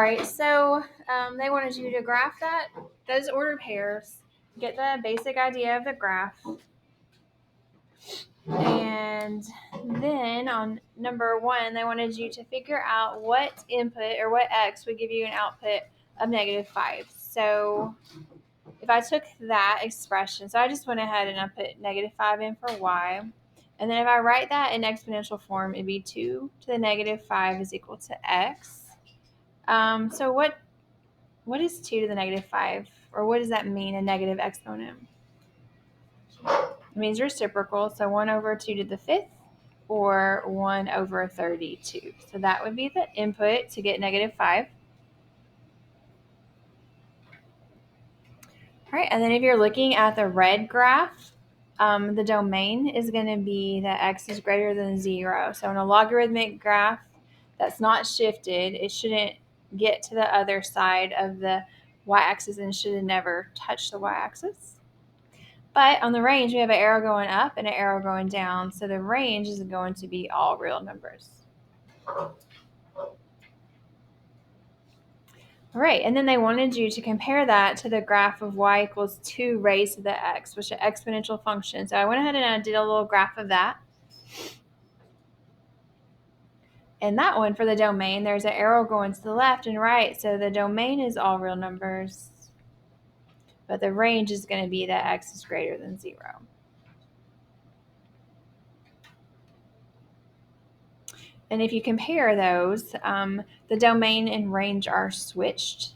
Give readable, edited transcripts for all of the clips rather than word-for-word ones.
All right, so they wanted you to graph those ordered pairs, get the basic idea of the graph, and then on number 1, they wanted you to figure out what input or what x would give you an output of -5. So if I took that expression, so I just went ahead and I put -5 in for y. And then if I write that in exponential form, it'd be 2 to the -5 is equal to x. So what is 2 to the -5? Or what does that mean, a negative exponent? It means reciprocal, so 1 over 2 to the 5th or 1 over 32. So that would be the input to get -5. All right, and then if you're looking at the red graph, the domain is going to be that x is greater than 0. So in a logarithmic graph that's not shifted, it shouldn't get to the other side of the y-axis and should never touch the y-axis. But on the range, we have an arrow going up and an arrow going down. So the range is going to be all real numbers. All right, and then they wanted you to compare that to the graph of y equals 2 raised to the x, which is an exponential function. So I went ahead and I did a little graph of that. And that one, for the domain, there's an arrow going to the left and right. So the domain is all real numbers, but the range is going to be that x is greater than 0. And if you compare those, the domain and range are switched.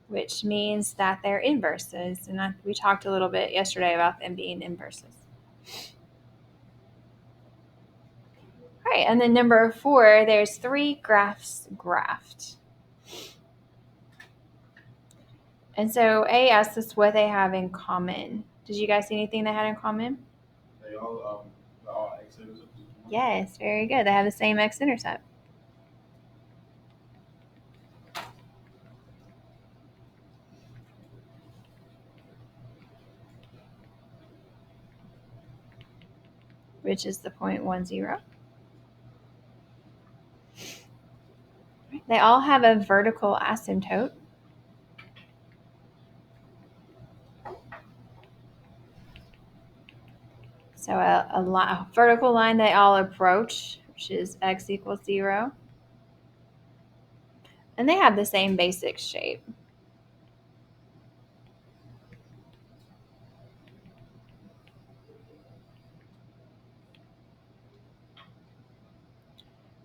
Which means that they're inverses. And we talked a little bit yesterday about them being inverses. All right, and then number 4, there's 3 graphs graphed. And so A asked us what they have in common. Did you guys see anything they had in common? They all x-intercepts. Yes, very good. They have the same x-intercept. Which is the 0.10. They all have a vertical asymptote. So a vertical line they all approach, which is x equals 0. And they have the same basic shape.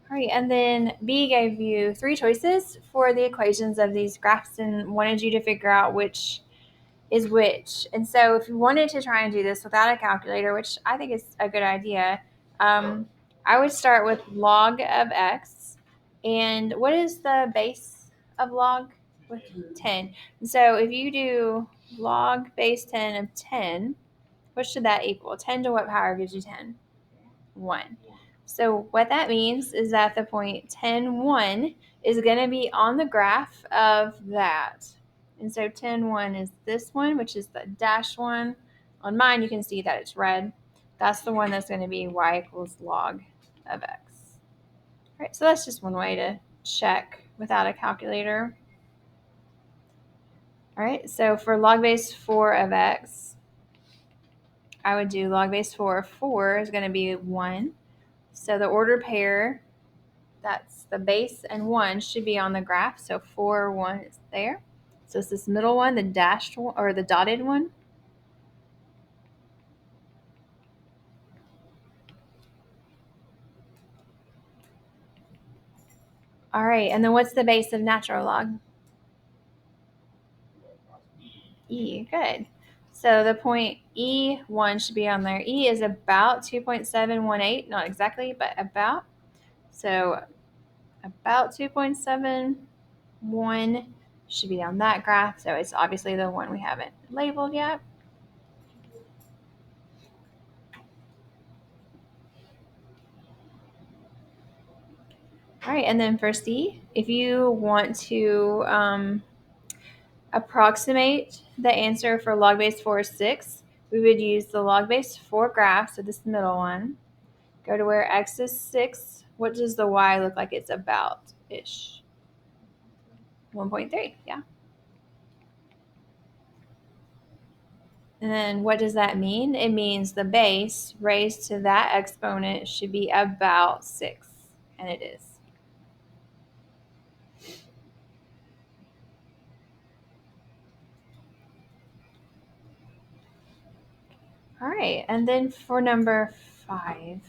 All right, and then B gave you 3 choices for the equations of these graphs and wanted you to figure out which is which. And so if you wanted to try and do this without a calculator, which I think is a good idea, I would start with log of x. And what is the base of log? 10. And so if you do log base 10 of 10, what should that equal? 10 to what power gives you 10? 1. So what that means is that the point 10, 1 is going to be on the graph of that. And so 10, 1 is this one, which is the dashed one. On mine, you can see that it's red. That's the one that's going to be y equals log of x. All right, so that's just one way to check without a calculator. All right, so for log base 4 of x, I would do log base 4 of 4 is going to be 1. So the ordered pair, that's the base and 1, should be on the graph. So 4, 1 is there. So it's this middle one, the dashed one, or the dotted one. All right, and then what's the base of natural log? E, good. So the point E1 should be on there. E is about 2.718, not exactly, but about. So about 2.71 should be on that graph. So it's obviously the one we haven't labeled yet. All right, and then for C, if you want to approximate the answer for log base 4 is 6, we would use the log base 4 graph, so this middle one. Go to where x is 6. What does the y look like it's about-ish? 1.3, yeah. And then what does that mean? It means the base raised to that exponent should be about 6, and it is. All right, and then for number 5,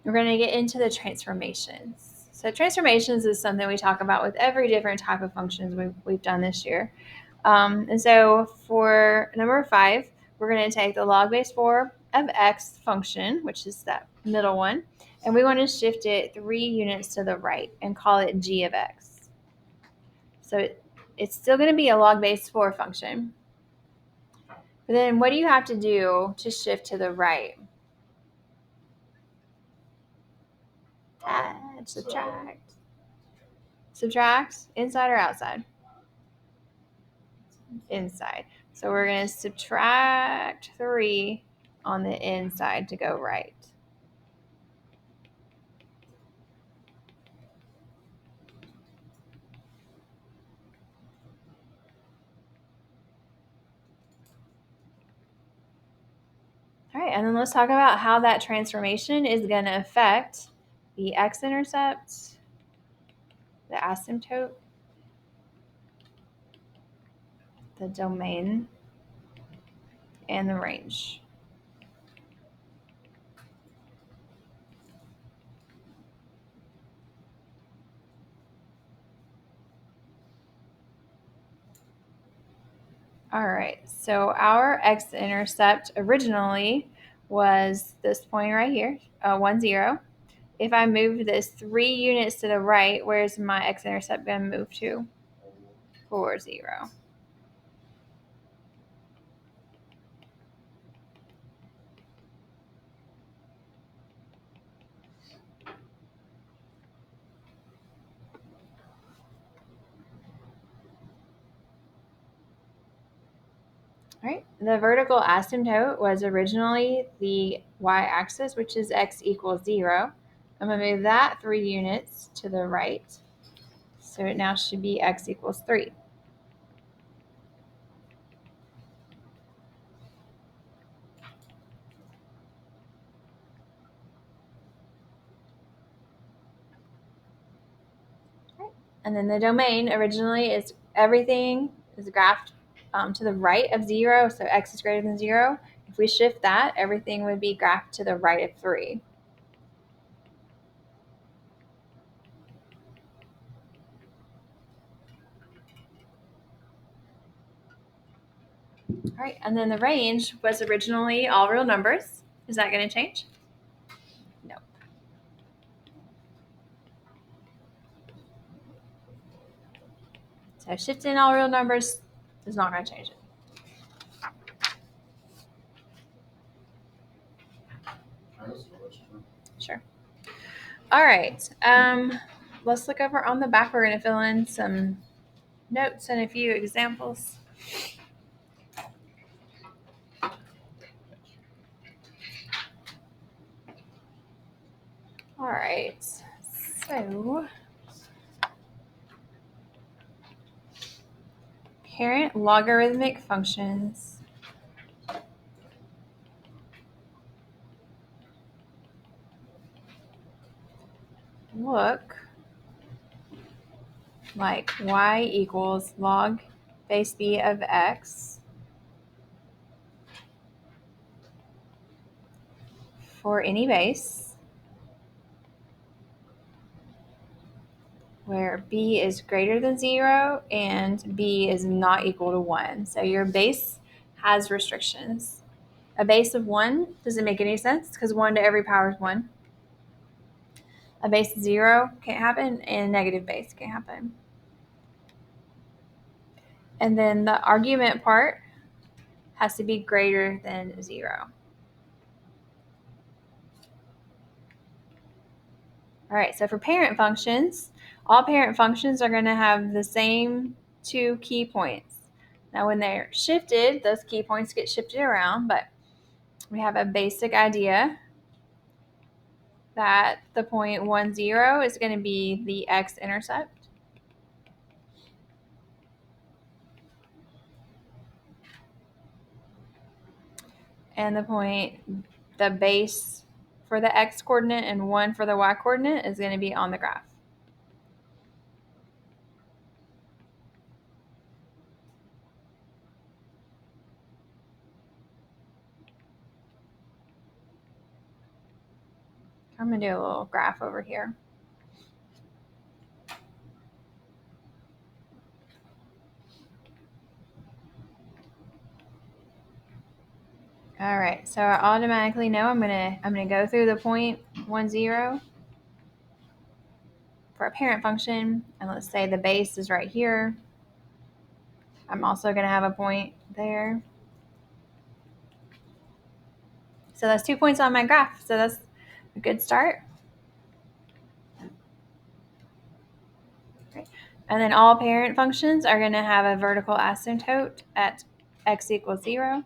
we're going to get into the transformations. So transformations is something we talk about with every different type of functions we've done this year. And so for number 5, we're going to take the log base 4 of x function, which is that middle one, and we want to shift it 3 units to the right and call it g of x. So it's still going to be a log base 4 function. But then what do you have to do to shift to the right? Add, subtract. Subtract, inside or outside? Inside. So we're going to subtract 3 on the inside to go right. All right, and then let's talk about how that transformation is going to affect the x-intercept, the asymptote, the domain, and the range. All right, so our x-intercept originally was this point right here, 1, 0. If I move this 3 units to the right, where's my x-intercept going to move to? 4, 0. All right, the vertical asymptote was originally the y-axis, which is x equals 0. I'm going to move that 3 units to the right. So it now should be x equals 3. Right. And then the domain originally is everything is graphed to the right of 0, so x is greater than 0. If we shift that, everything would be graphed to the right of 3. All right, and then the range was originally all real numbers. Is that going to change? No. So shifting all real numbers is not going to change it. Sure. All right. Let's look over on the back. We're going to fill in some notes and a few examples. All right. So parent logarithmic functions look like y equals log base b of x for any base where b is greater than 0 and b is not equal to 1. So your base has restrictions. A base of 1 doesn't make any sense because 1 to every power is 1. A base of 0 can't happen, and a negative base can't happen. And then the argument part has to be greater than 0. All right, so for parent functions, all parent functions are going to have the same 2 key points. Now when they're shifted, those key points get shifted around, but we have a basic idea that the point 1, 0 is going to be the x-intercept. And the base for the x-coordinate and 1 for the y-coordinate is going to be on the graph. I'm going to do a little graph over here. All right, so I automatically know I'm gonna go through the point 1, 0 for a parent function, and let's say the base is right here. I'm also gonna have a point there. So that's 2 points on my graph. So that's a good start. Okay. And then all parent functions are gonna have a vertical asymptote at x equals 0.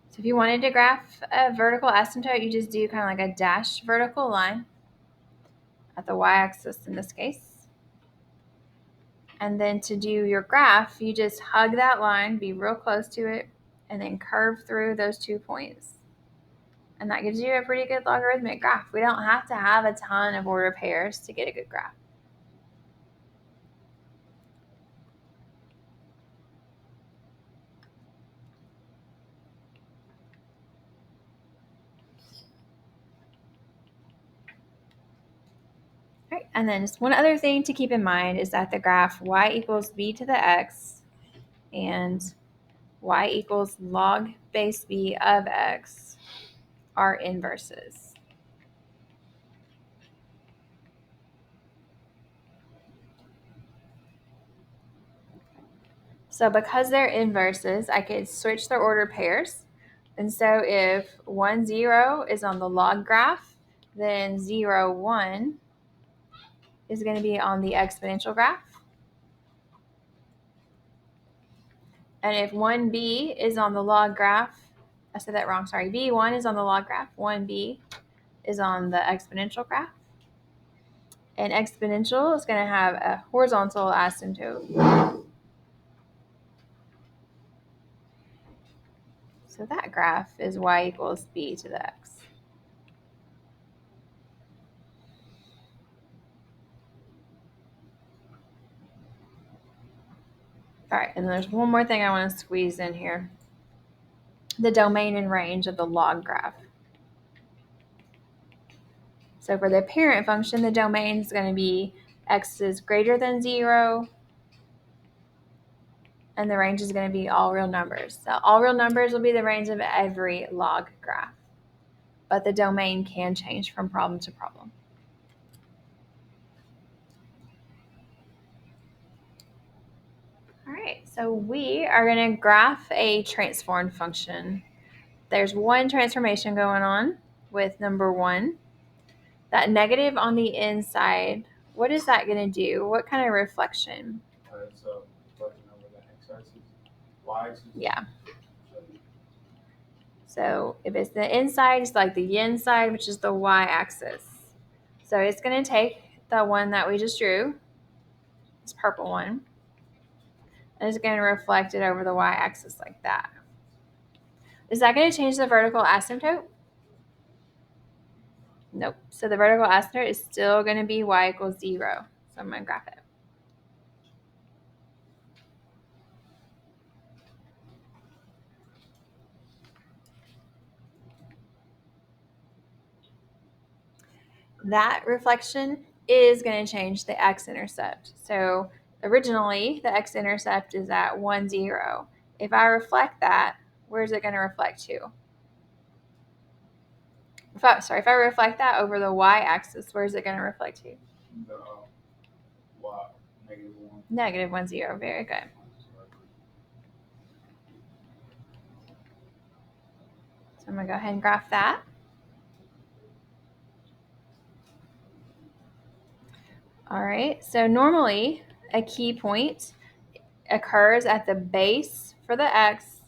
So if you wanted to graph a vertical asymptote, you just do kind of like a dashed vertical line at the y-axis in this case. And then to do your graph, you just hug that line, be real close to it, and then curve through those 2 points. And that gives you a pretty good logarithmic graph. We don't have to have a ton of order pairs to get a good graph. All right, and then just one other thing to keep in mind is that the graph y equals b to the x and y equals log base b of x are inverses. So because they're inverses, I could switch their order pairs. And so if 1, 0 is on the log graph, then 0, 1 is going to be on the exponential graph. And if 1b is on the log graph, I said that wrong, sorry, b1 is on the log graph, 1b is on the exponential graph. And exponential is going to have a horizontal asymptote. So that graph is y equals b to the x. All right, and there's one more thing I want to squeeze in here. The domain and range of the log graph. So for the parent function, the domain is going to be x is greater than 0, and the range is going to be all real numbers. So all real numbers will be the range of every log graph, but the domain can change from problem to problem. All right, so we are going to graph a transformed function. There's one transformation going on with number 1. That negative on the inside, what is that going to do? What kind of reflection? It's a reflection over the x-axis, y-axis. Yeah. So if it's the inside, it's like the yin side, which is the y-axis. So it's going to take the one that we just drew, this purple one, and it's going to reflect it over the y-axis like that. Is that going to change the vertical asymptote? Nope. So the vertical asymptote is still going to be y equals 0. So I'm going to graph it. That reflection is going to change the x-intercept. So originally, the x-intercept is at 1, 0. If I reflect that, where's it going to reflect to? If I reflect that over the y-axis, where's it going to reflect to? The y, -1. Negative 1, 0. Very good. So I'm going to go ahead and graph that. All right, so normally a key point occurs at the base for the x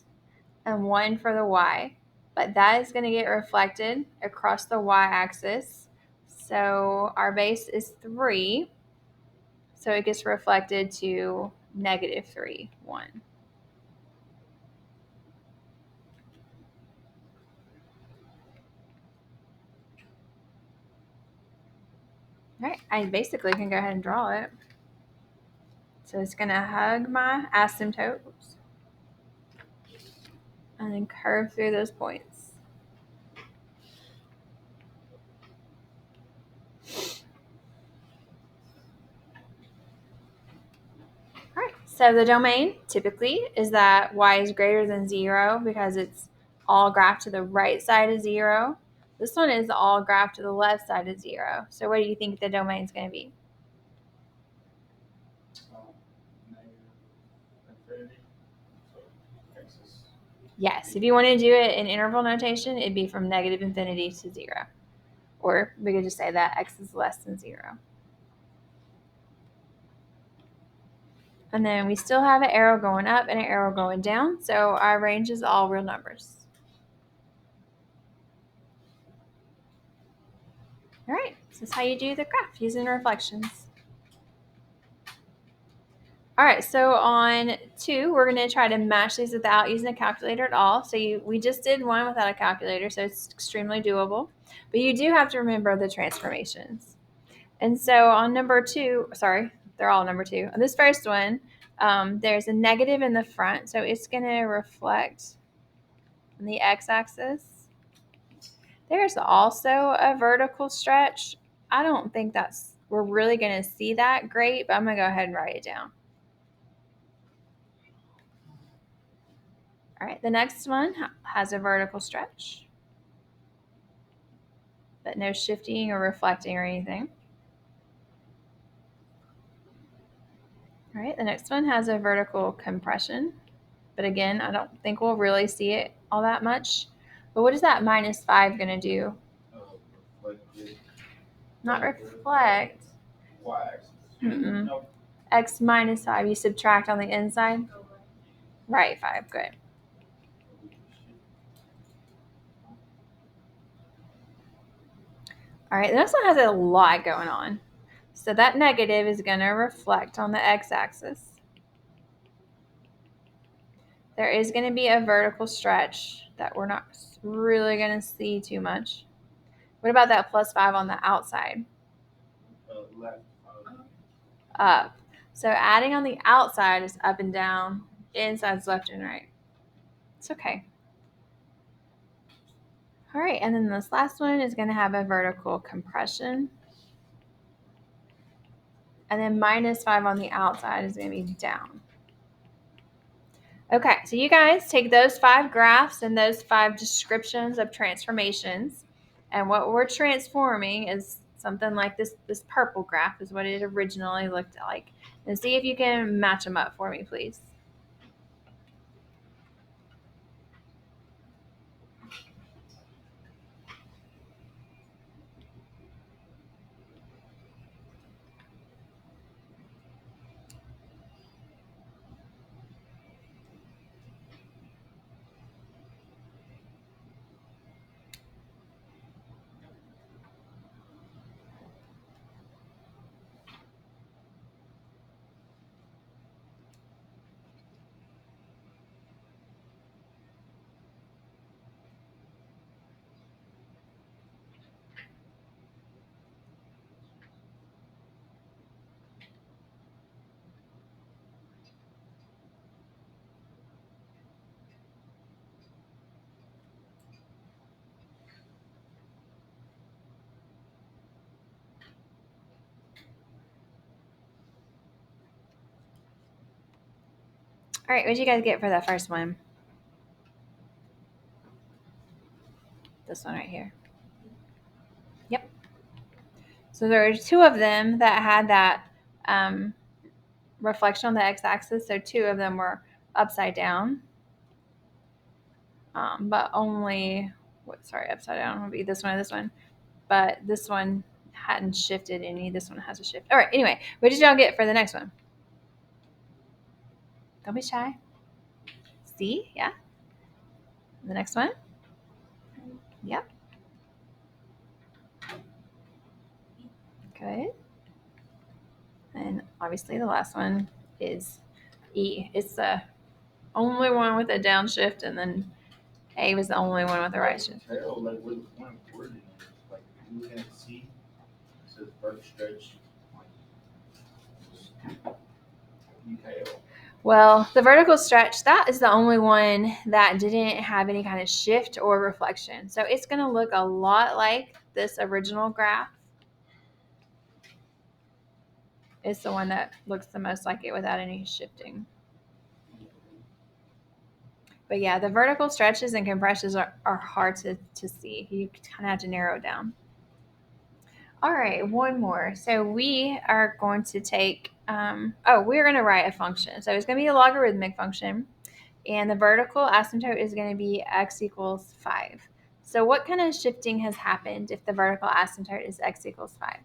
and 1 for the y, but that is going to get reflected across the y-axis. So our base is 3, so it gets reflected to -3, 1. All right, I basically can go ahead and draw it. So it's going to hug my asymptotes and then curve through those points. All right, so the domain typically is that y is greater than 0 because it's all graphed to the right side of 0. This one is all graphed to the left side of 0. So what do you think the domain is going to be? Negative infinity. So x is Yes, if you want to do it in interval notation, it'd be from negative infinity to 0. Or we could just say that x is less than 0. And then we still have an arrow going up and an arrow going down. So our range is all real numbers. All right, this is how you do the graph using reflections. All right, so on 2, we're going to try to match these without using a calculator at all. So we just did one without a calculator, so it's extremely doable. But you do have to remember the transformations. And so on number 2, sorry, they're all number 2. On this first one, there's a negative in the front, so it's going to reflect on the x-axis. There's also a vertical stretch. I don't think we're really going to see that great, but I'm going to go ahead and write it down. All right, the next one has a vertical stretch, but no shifting or reflecting or anything. All right, the next one has a vertical compression, but again, I don't think we'll really see it all that much. But what is that -5 going to do? reflected. Not reflect. Y-axis. Nope. X -5, you subtract on the inside? Right, 5, good. All right, this one has a lot going on. So that negative is going to reflect on the x-axis. There is going to be a vertical stretch that we're not really going to see too much. What about that +5 on the outside? Left. Up. So adding on the outside is up and down. Inside's left and right. It's okay. All right, and then this last one is going to have a vertical compression. And then -5 on the outside is going to be down. Okay, so you guys take those 5 graphs and those 5 descriptions of transformations, and what we're transforming is something like this purple graph is what it originally looked like. And see if you can match them up for me, please. All right, what did you guys get for that first one? This one right here. Yep. So there were 2 of them that had that reflection on the x-axis. So 2 of them were upside down. But only, upside down would be this one or this one. But this one hadn't shifted any. This one has a shift. All right, anyway, what did y'all get for the next one? Don't be shy. C, yeah. The next one? Yep. Good. And obviously the last one is E. It's the only one with a downshift, and then A was the only one with a right shift. Tell like what one wording is. Like you looking at C, it says verb stretch like UKL. Well, the vertical stretch, that is the only one that didn't have any kind of shift or reflection. So it's going to look a lot like this original graph. It's the one that looks the most like it without any shifting. But yeah, the vertical stretches and compressions are hard to see. You kind of have to narrow it down. All right, one more. So we are going to take, we're going to write a function. So it's going to be a logarithmic function. And the vertical asymptote is going to be x equals 5. So what kind of shifting has happened if the vertical asymptote is x equals 5?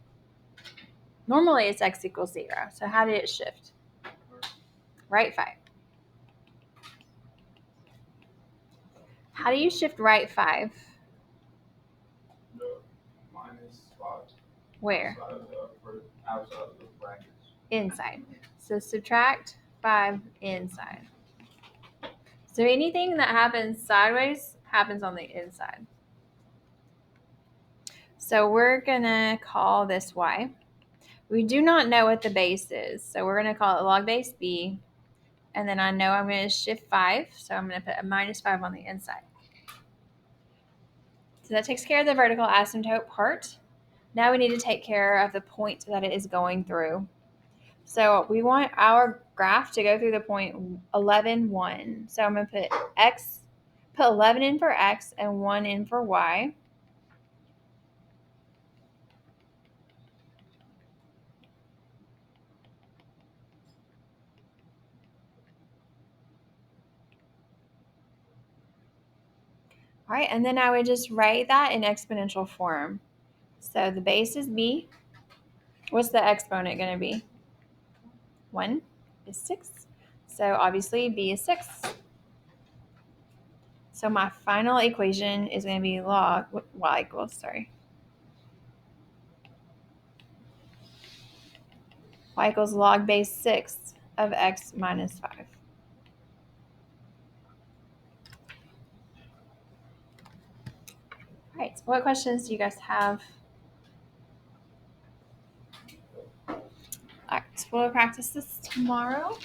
Normally it's x equals 0. So how did it shift? Right 5. How do you shift right 5? The -5. Where? Outside of the brackets. Inside. So subtract 5 inside. So anything that happens sideways happens on the inside. So we're going to call this y. We do not know what the base is, so we're going to call it log base b. And then I know I'm going to shift 5, so I'm going to put a -5 on the inside. So that takes care of the vertical asymptote part. Now we need to take care of the point that it is going through. So we want our graph to go through the point 11, 1. So I'm going to put 11 in for x and 1 in for y. All right, and then I would just write that in exponential form. So the base is b. What's the exponent going to be? 1 is 6. So obviously b is 6. So my final equation is going to be y equals log base 6 of x minus 5. All right, so what questions do you guys have? All right, so we'll practice this tomorrow.